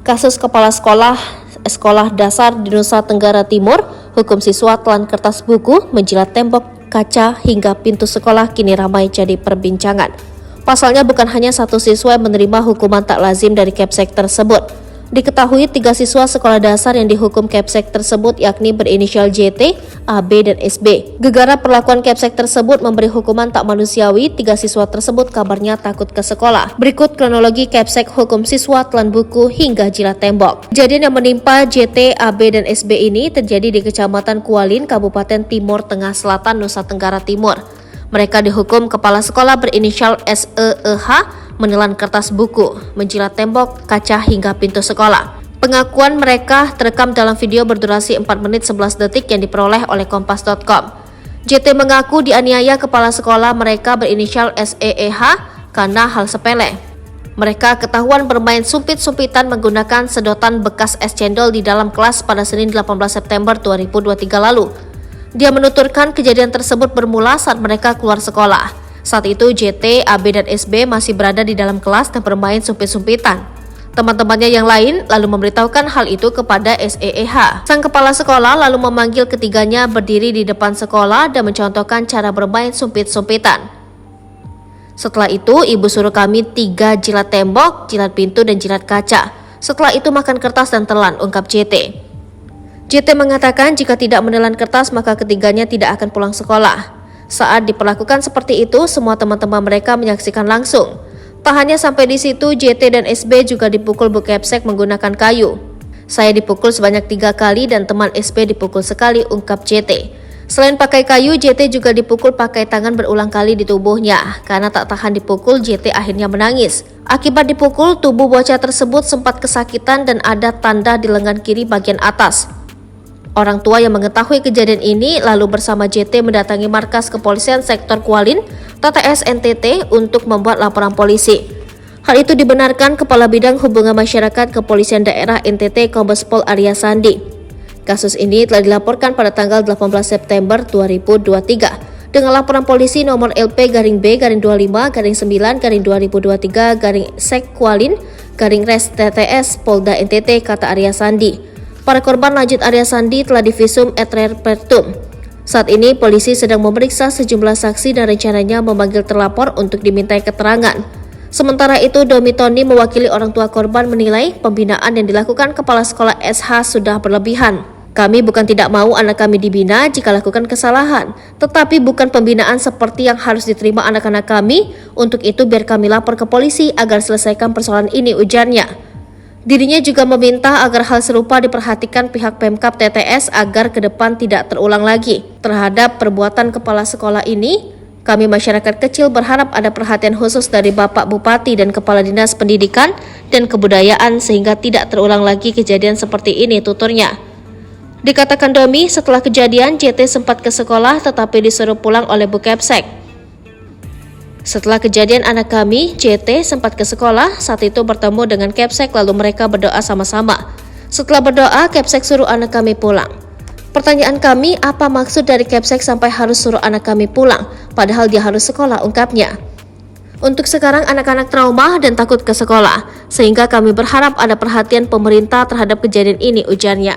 Kasus kepala sekolah dasar di Nusa Tenggara Timur, hukum siswa telan kertas buku, menjilat tembok, kaca, hingga pintu sekolah kini ramai jadi perbincangan. Pasalnya bukan hanya satu siswa yang menerima hukuman tak lazim dari Kepsek tersebut. Diketahui 3 siswa sekolah dasar yang dihukum Kepsek tersebut yakni berinisial JT, AB, dan SB. Gegara perlakuan Kepsek tersebut memberi hukuman tak manusiawi. 3 siswa tersebut kabarnya takut ke sekolah. Berikut kronologi Kepsek hukum siswa telan buku hingga jilat tembok. Kejadian yang menimpa JT, AB, dan SB ini terjadi di Kecamatan Kualin, Kabupaten Timur Tengah Selatan, Nusa Tenggara Timur. Mereka dihukum kepala sekolah berinisial SEEH menelan kertas buku, menjilat tembok, kaca, hingga pintu sekolah. Pengakuan mereka terekam dalam video berdurasi 4 menit 11 detik yang diperoleh oleh Kompas.com. JT mengaku dianiaya kepala sekolah mereka berinisial SEEH karena hal sepele. Mereka ketahuan bermain sumpit-sumpitan menggunakan sedotan bekas es cendol di dalam kelas pada Senin 18 September 2023 lalu. Dia menuturkan kejadian tersebut bermula saat mereka keluar sekolah. Saat itu JT, AB, dan SB masih berada di dalam kelas dan bermain sumpit-sumpitan. Teman-temannya yang lain lalu memberitahukan hal itu kepada SEEH. Sang kepala sekolah lalu memanggil ketiganya berdiri di depan sekolah dan mencontohkan cara bermain sumpit-sumpitan. Setelah itu, ibu suruh kami 3 jilat tembok, jilat pintu, dan jilat kaca. Setelah itu makan kertas dan telan, ungkap JT. JT mengatakan jika tidak menelan kertas maka ketiganya tidak akan pulang sekolah. Saat diperlakukan seperti itu, semua teman-teman mereka menyaksikan langsung. Tak hanya sampai di situ, JT dan SB juga dipukul Bu Kepsek menggunakan kayu. Saya dipukul sebanyak 3 kali dan teman SB dipukul sekali, ungkap JT. Selain pakai kayu, JT juga dipukul pakai tangan berulang kali di tubuhnya. Karena tak tahan dipukul, JT akhirnya menangis. Akibat dipukul, tubuh bocah tersebut sempat kesakitan dan ada tanda di lengan kiri bagian atas. Orang tua yang mengetahui kejadian ini lalu bersama JT mendatangi markas kepolisian sektor Kualin, TTS NTT untuk membuat laporan polisi. Hal itu dibenarkan Kepala Bidang Hubungan Masyarakat Kepolisian Daerah NTT Kombes Pol Arya Sandi. Kasus ini telah dilaporkan pada tanggal 18 September 2023 dengan laporan polisi nomor LP-B-25-9-2023-Sek Kualin-Res TTS Polda NTT, kata Arya Sandi. Para korban lanjut Arya Sandi telah divisum et repertum. Saat ini polisi sedang memeriksa sejumlah saksi dan rencananya memanggil terlapor untuk dimintai keterangan. Sementara itu, Domi Tony mewakili orang tua korban menilai pembinaan yang dilakukan kepala sekolah SH sudah berlebihan. Kami bukan tidak mau anak kami dibina jika lakukan kesalahan, tetapi bukan pembinaan seperti yang harus diterima anak-anak kami. Untuk itu biar kami lapor ke polisi agar selesaikan persoalan ini, ujarnya. Dirinya juga meminta agar hal serupa diperhatikan pihak Pemkab TTS agar ke depan tidak terulang lagi. Terhadap perbuatan kepala sekolah ini, kami masyarakat kecil berharap ada perhatian khusus dari Bapak Bupati dan Kepala Dinas Pendidikan dan Kebudayaan sehingga tidak terulang lagi kejadian seperti ini, tuturnya. Dikatakan Domi, setelah kejadian JT sempat ke sekolah tetapi disuruh pulang oleh Bu Kepsek. Setelah kejadian anak kami, JT sempat ke sekolah, saat itu bertemu dengan Kepsek lalu mereka berdoa sama-sama. Setelah berdoa, Kepsek suruh anak kami pulang. Pertanyaan kami, apa maksud dari Kepsek sampai harus suruh anak kami pulang, padahal dia harus sekolah, ungkapnya. Untuk sekarang anak-anak trauma dan takut ke sekolah, sehingga kami berharap ada perhatian pemerintah terhadap kejadian ini, ujarnya.